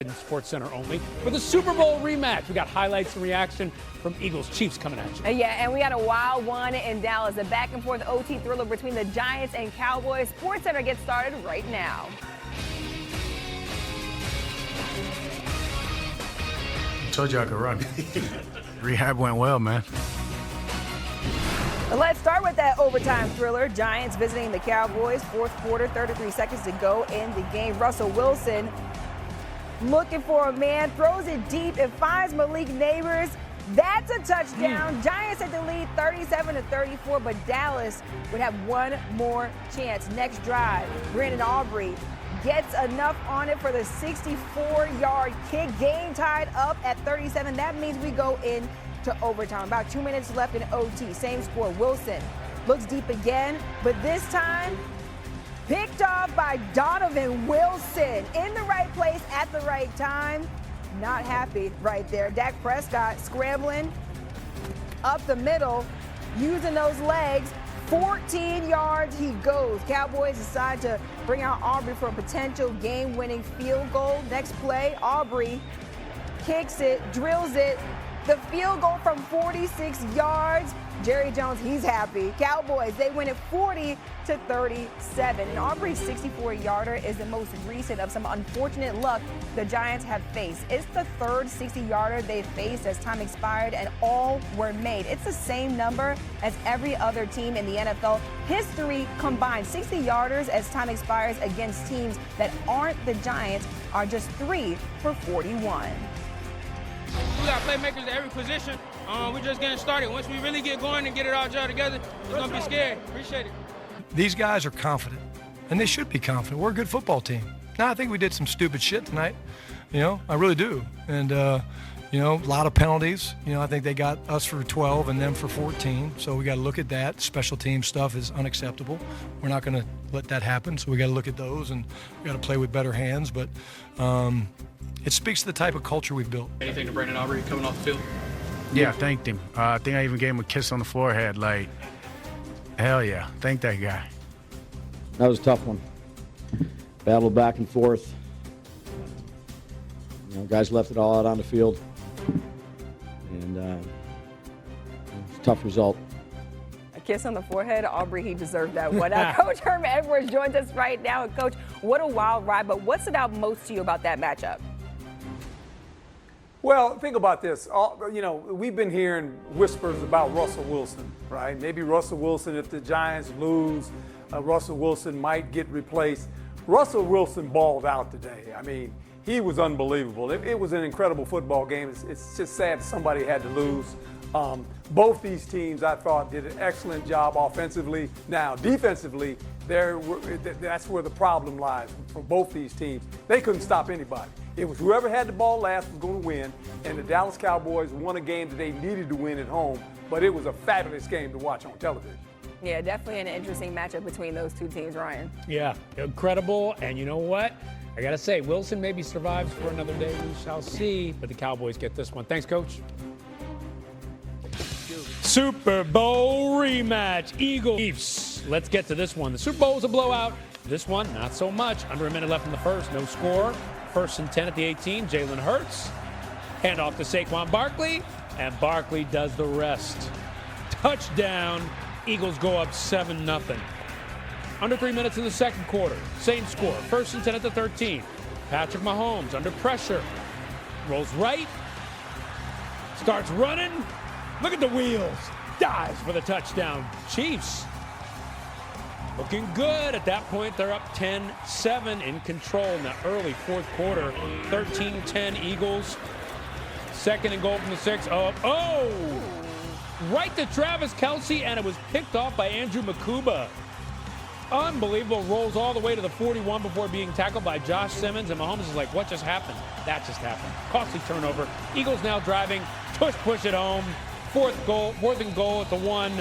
ESPN SportsCenter only for the Super Bowl rematch. We got highlights and reaction from Eagles-Chiefs coming at you. Yeah, and we got a wild one in Dallas, a back-and-forth OT thriller between the Giants and Cowboys. SportsCenter gets started right now. Told you I could run. Rehab went well, man. Let's start with that overtime thriller. Giants visiting the Cowboys. Fourth quarter, 33 seconds to go in the game. Russell Wilson looking for a man, throws it deep and finds Malik Neighbors. That's a touchdown. Giants had the lead 37-34, but Dallas would have one more chance. Next drive, Brandon Aubrey gets enough on it for the 64-yard kick. Game tied up at 37. That means we go into overtime. About 2 minutes left in OT. Same score. Wilson looks deep again, but this time picked off by Donovan Wilson. In the right place at the right time. Not happy right there. Dak Prescott scrambling up the middle, using those legs. 14 yards he goes. Cowboys decide to bring out Aubrey for a potential game-winning field goal. Next play, Aubrey kicks it, drills it. The field goal from 46 yards. Jerry Jones, he's happy. Cowboys, they win it 40-37. And Aubrey's 64-yarder is the most recent of some unfortunate luck the Giants have faced. It's the third 60-yarder they've faced as time expired, and all were made. It's the same number as every other team in the NFL history combined. 60-yarders as time expires against teams that aren't the Giants are just 3 for 41. We got playmakers at every position. We're just getting started. Once we really get going and get it all gelled together, it's going to be scary. Appreciate it. These guys are confident, and they should be confident. We're a good football team. Now, I think we did some stupid shit tonight. I really do. And, a lot of penalties. I think they got us for 12 and them for 14. So we got to look at that. Special team stuff is unacceptable. We're not going to let that happen. So we got to look at those, and we got to play with better hands. But it speaks to the type of culture we've built. Anything to Brandon Aubrey coming off the field? Yeah, thanked him. I think I even gave him a kiss on the forehead. Like, hell yeah, thank that guy. That was a tough one. Battle back and forth. Guys left it all out on the field. And it's a tough result. A kiss on the forehead, Aubrey, he deserved that one. Coach Herm Edwards joins us right now. And Coach, what a wild ride, but what stood out most to you about that matchup? Well, think about this. We've been hearing whispers about Russell Wilson, right? Maybe Russell Wilson, if the Giants lose, Russell Wilson might get replaced. Russell Wilson balled out today. I mean, he was unbelievable. It was an incredible football game. It's just sad somebody had to lose. Both these teams, I thought, did an excellent job offensively. Now, defensively, that's where the problem lies for both these teams. They couldn't stop anybody. It was whoever had the ball last was going to win, and the Dallas Cowboys won a game that they needed to win at home, but it was a fabulous game to watch on television. Yeah, definitely an interesting matchup between those two teams, Ryan. Yeah, incredible. And you know what? I got to say, Wilson maybe survives for another day. We shall see. But the Cowboys get this one. Thanks, Coach. Super Bowl rematch. Eagles. Chiefs. Let's get to this one. The Super Bowl was a blowout. This one, not so much. Under a minute left in the first. No score. 1st and 10 at the 18. Jalen Hurts. Hand off to Saquon Barkley. And Barkley does the rest. Touchdown. Eagles go up 7-0. Under 3 minutes in the second quarter. Same score. 1st and 10 at the 13. Patrick Mahomes under pressure. Rolls right. Starts running. Look at the wheels. Dives for the touchdown. Chiefs looking good. At that point, they're up 10-7 in control in the early fourth quarter. 13-10 Eagles. 2nd and goal from the 6. Oh! Right to Travis Kelce, and it was picked off by Andrew Makuba. Unbelievable. Rolls all the way to the 41 before being tackled by Josh Simmons, and Mahomes is like, what just happened? That just happened. Costly turnover. Eagles now driving. Push it home. 4th and goal at the 1,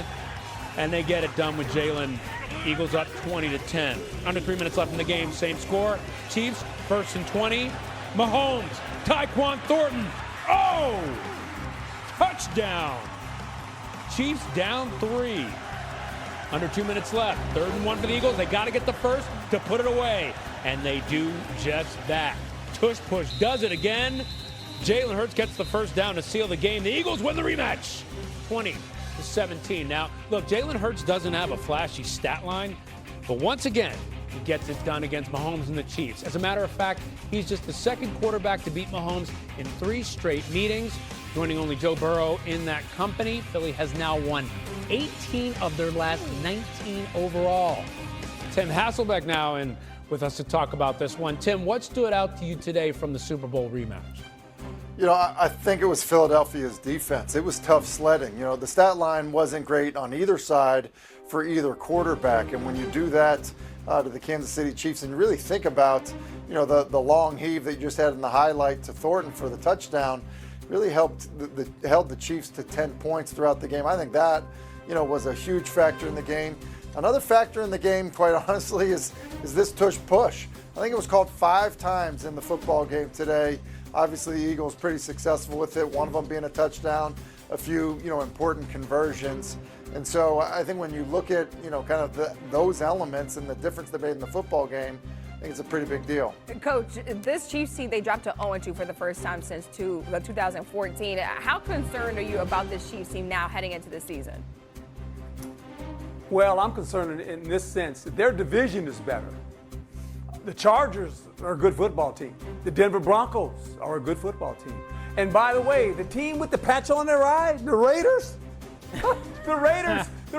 and they get it done with Jalen. Eagles up 20-10. Under 3 minutes left in the game. Same score. Chiefs 1st and 20. Mahomes. Tyquan Thornton. Oh! Touchdown. Chiefs down 3. Under 2 minutes left. 3rd and 1 for the Eagles. They got to get the first to put it away. And they do just that. Tush push does it again. Jalen Hurts gets the first down to seal the game. The Eagles win the rematch, 20-17. Now, look, Jalen Hurts doesn't have a flashy stat line, but once again, he gets it done against Mahomes and the Chiefs. As a matter of fact, he's just the second quarterback to beat Mahomes in 3 straight meetings, joining only Joe Burrow in that company. Philly has now won 18 of their last 19 overall. Tim Hasselbeck now in with us to talk about this one. Tim, what stood out to you today from the Super Bowl rematch? You know, I think it was Philadelphia's defense. It was tough sledding. You know, the stat line wasn't great on either side for either quarterback. And when you do that to the Kansas City Chiefs and you really think about, you know, the long heave that you just had in the highlight to Thornton for the touchdown, really helped held the Chiefs to 10 points throughout the game. I think that, you know, was a huge factor in the game. Another factor in the game, quite honestly, is this tush push. I think it was called 5 times in the football game today. Obviously, the Eagles pretty successful with it, one of them being a touchdown, a few, you know, important conversions. And so I think when you look at, you know, kind of those elements and the difference they made in the football game, I think it's a pretty big deal. Coach, this Chiefs team, they dropped to 0-2 for the first time since 2014. How concerned are you about this Chiefs team now heading into the season? Well, I'm concerned in this sense that their division is better. The Chargers are a good football team. The Denver Broncos are a good football team. And by the way, the team with the patch on their eye, the Raiders, the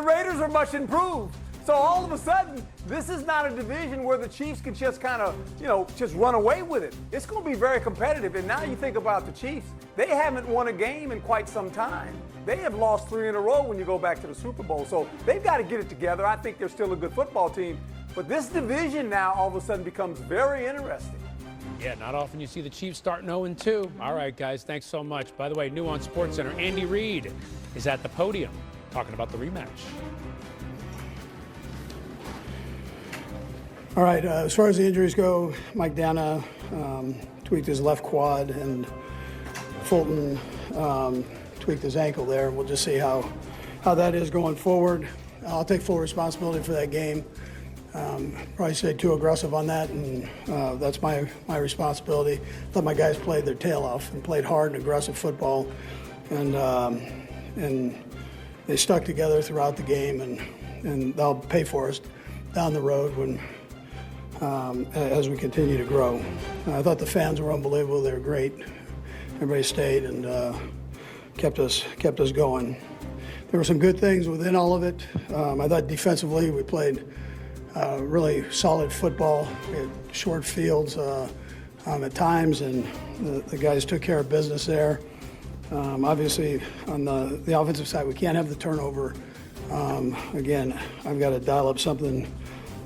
Raiders are much improved. So all of a sudden, this is not a division where the Chiefs can just kind of, you know, just run away with it. It's going to be very competitive. And now you think about the Chiefs, they haven't won a game in quite some time. They have lost 3 in a row when you go back to the Super Bowl. So they've got to get it together. I think they're still a good football team. But this division now all of a sudden becomes very interesting. Yeah, not often you see the Chiefs starting 0-2. All right, guys, thanks so much. By the way, new on SportsCenter, Andy Reid is at the podium talking about the rematch. All right, as far as the injuries go, Mike Dana tweaked his left quad, and Fulton tweaked his ankle there. We'll just see how that is going forward. I'll take full responsibility for that game. Probably say too aggressive on that, and that's my responsibility. Let my guys play their tail off and played hard and aggressive football, and they stuck together throughout the game, and they'll pay for us down the road when as we continue to grow. I thought the fans were unbelievable. They were great. Everybody stayed and kept us going. There were some good things within all of it. I thought defensively we played really solid football. We had short fields at times, and the guys took care of business there. Obviously, on the offensive side, we can't have the turnover. Again, I've got to dial up something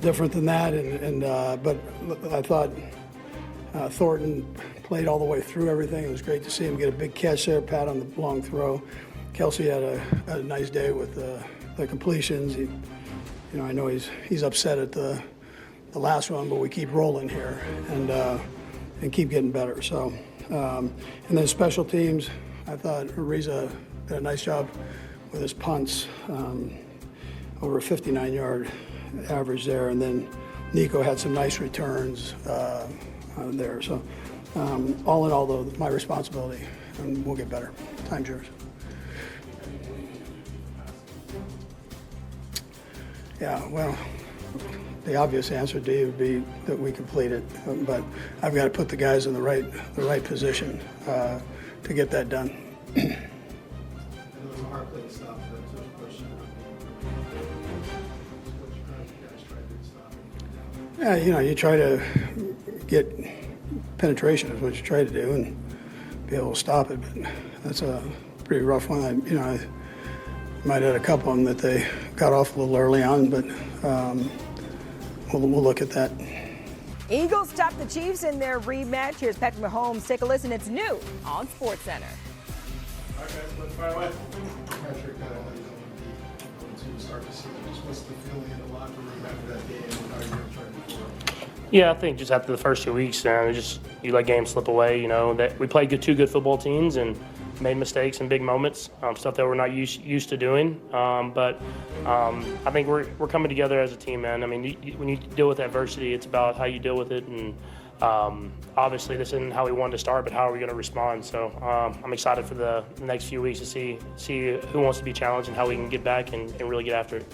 different than that, but I thought Thornton played all the way through everything. It was great to see him get a big catch there, pat on the long throw. Kelsey had a nice day with the completions. I know he's upset at the last one, but we keep rolling here and keep getting better. So, and then special teams, I thought Ariza did a nice job with his punts, over a 59-yard average there, and then Nico had some nice returns there. So, all in all, though, my responsibility, and we'll get better. Time's yours. Yeah, well, the obvious answer, D, would be that we complete it, but I've got to put the guys in the right position to get that done. Yeah, you try to get penetration is what you try to do and be able to stop it, but that's a pretty rough one. I might have had a couple of them that they got off a little early on, but we'll look at that. Eagles top the Chiefs in their rematch. Here's Patrick Mahomes. Take a listen. It's new on SportsCenter. All right, guys, let's fire away. Patrick, to start the season, just what's the feeling in the locker room after that game and how you're going to try to perform? Yeah, I think just after the first 2 weeks, you let games slip away. That we played two good football teams and made mistakes in big moments, stuff that we're not used to doing. But I think we're coming together as a team, man. I mean, when you deal with adversity, it's about how you deal with it and obviously this isn't how we wanted to start, but how are we going to respond? So I'm excited for the next few weeks to see who wants to be challenged and how we can get back and really get after it.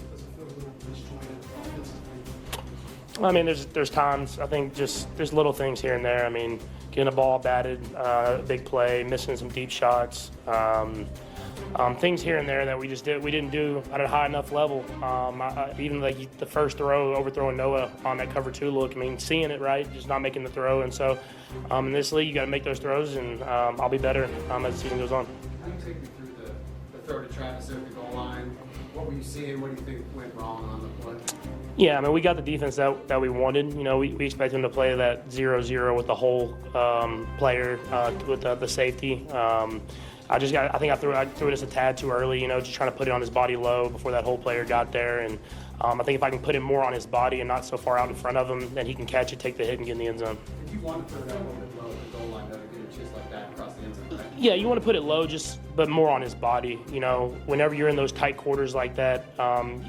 I mean, there's times, I think there's little things here and there. I mean, getting a ball batted, big play, missing some deep shots, things here and there that we didn't do at a high enough level. Even like the first throw, overthrowing Noah on that cover 2 look, I mean, seeing it right, just not making the throw. And so in this league, you got to make those throws, and I'll be better as the season goes on. How do you take me through the throw to Travis at the goal line? What were you seeing? What do you think went wrong on the play? Yeah, I mean, we got the defense that we wanted. You know, we expect them to play that 0-0 with the whole player, with the safety. I think I threw it just a tad too early, you know, just trying to put it on his body low before that whole player got there. And I think if I can put it more on his body and not so far out in front of him, then he can catch it, take the hit, and get in the end zone. If you want to throw that a little bit low at the goal line, that would get it just like that across the end zone, right? Yeah, you want to put it low, but more on his body. You know, whenever you're in those tight quarters like that,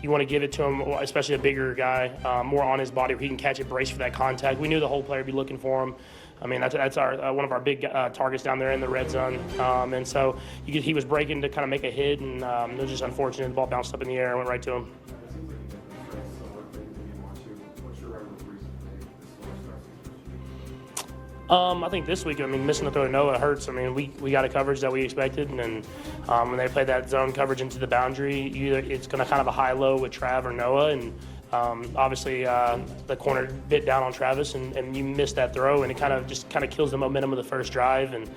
you want to give it to him, especially a bigger guy, more on his body where he can catch it, brace for that contact. We knew the whole player would be looking for him. I mean, that's our one of our big targets down there in the red zone. And so he was breaking to kind of make a hit, and it was just unfortunate. The ball bounced up in the air and went right to him. I think this week, I mean, missing the throw to Noah hurts. I mean, we got a coverage that we expected, and when they play that zone coverage into the boundary, it's going to kind of a high-low with Trav or Noah, and obviously the corner bit down on Travis, and you missed that throw, and it kind of kills the momentum of the first drive, and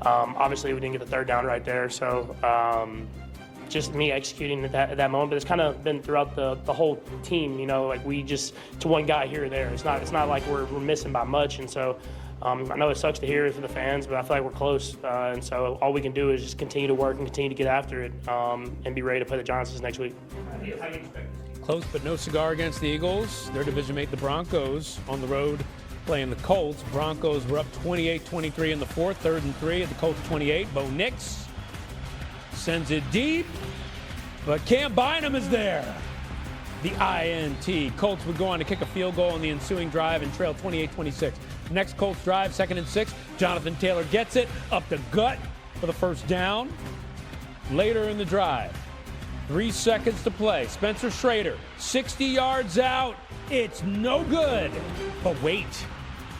obviously we didn't get the third down right there, so just me executing at that moment. But it's kind of been throughout the whole team, you know, like it's one guy here or there. It's not like we're missing by much, and so I know it sucks to hear it for the fans, but I feel like we're close, and so all we can do is just continue to work and continue to get after it, and be ready to play the Giants next week. Close but no cigar against the Eagles. Their division mate, the Broncos, on the road playing the Colts. Broncos were up 28-23 in the fourth, 3rd and 3 at the Colts 28. Bo Nix sends it deep, but Cam Bynum is there. The INT. Colts would go on to kick a field goal on the ensuing drive and trail 28-26. Next Colts drive, 2nd and 6. Jonathan Taylor gets it up the gut for the first down. Later in the drive, 3 seconds to play. Spencer Schrader, 60 yards out. It's no good. But wait,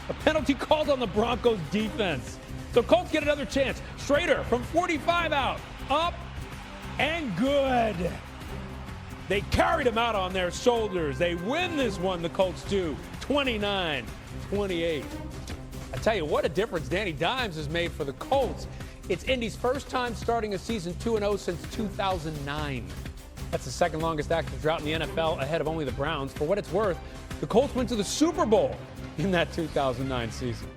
a penalty called on the Broncos defense. So Colts get another chance. Schrader from 45 out, up and good. They carried him out on their shoulders. They win this one, the Colts do, 29-28. I tell you what a difference Danny Dimes has made for the Colts. It's Indy's first time starting a season 2-0 since 2009. That's the second longest active drought in the NFL, ahead of only the Browns. For what it's worth, the Colts went to the Super Bowl in that 2009 season.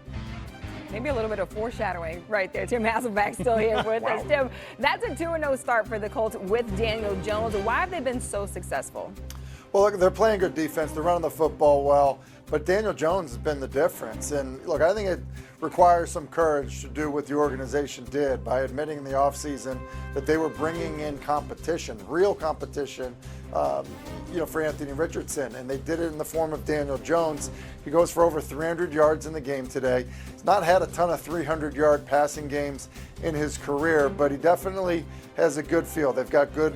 Maybe a little bit of foreshadowing right there. Tim Hasselback still here with us. Tim, that's a 2-0 start for the Colts with Daniel Jones. Why have they been so successful? Well, look, they're playing good defense. They're running the football well. But Daniel Jones has been the difference. And, look, I think it requires some courage to do what the organization did by admitting in the offseason that they were bringing in competition, real competition, for Anthony Richardson. And they did it in the form of Daniel Jones. He goes for over 300 yards in the game today. He's not had a ton of 300-yard passing games in his career, but he definitely has a good feel. They've got good,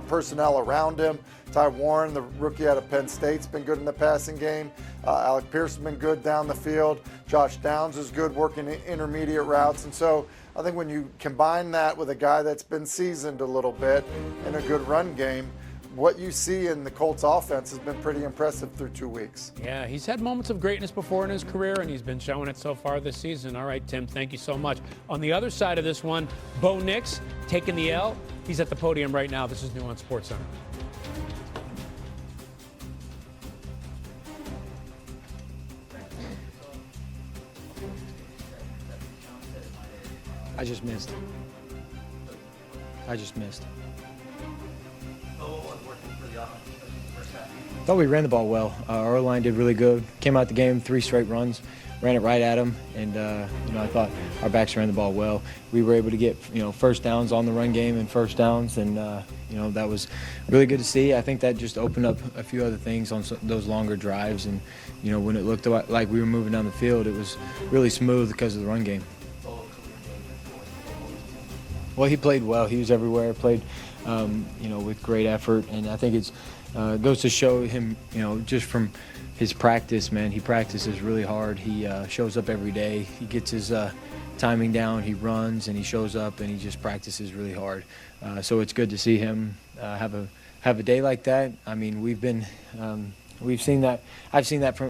personnel around him. Ty Warren, the rookie out of Penn State, has been good in the passing game. Alec Pierce has been good down the field. Josh Downs is good working intermediate routes. And so I think when you combine that with a guy that's been seasoned a little bit and a good run game, what you see in the Colts offense has been pretty impressive through 2 weeks. Yeah, he's had moments of greatness before in his career, and he's been showing it so far this season. All right, Tim, thank you so much. On the other side of this one, Bo Nix taking the L. He's at the podium right now. This is new on SportsCenter. I just missed. I thought we ran the ball well. Our O-line did really good. Came out the game, 3 straight runs, ran it right at them, and I thought our backs ran the ball well. We were able to get first downs on the run game and first downs, and that was really good to see. I think that just opened up a few other things on those longer drives, and when it looked like we were moving down the field, it was really smooth because of the run game. Well, he played well. He was everywhere. Played, with great effort, and I think it goes to show him, just from his practice, man. He practices really hard. He shows up every day. He gets his timing down. He runs and he shows up and he just practices really hard. So it's good to see him have a day like that. I mean, we've seen that. I've seen that from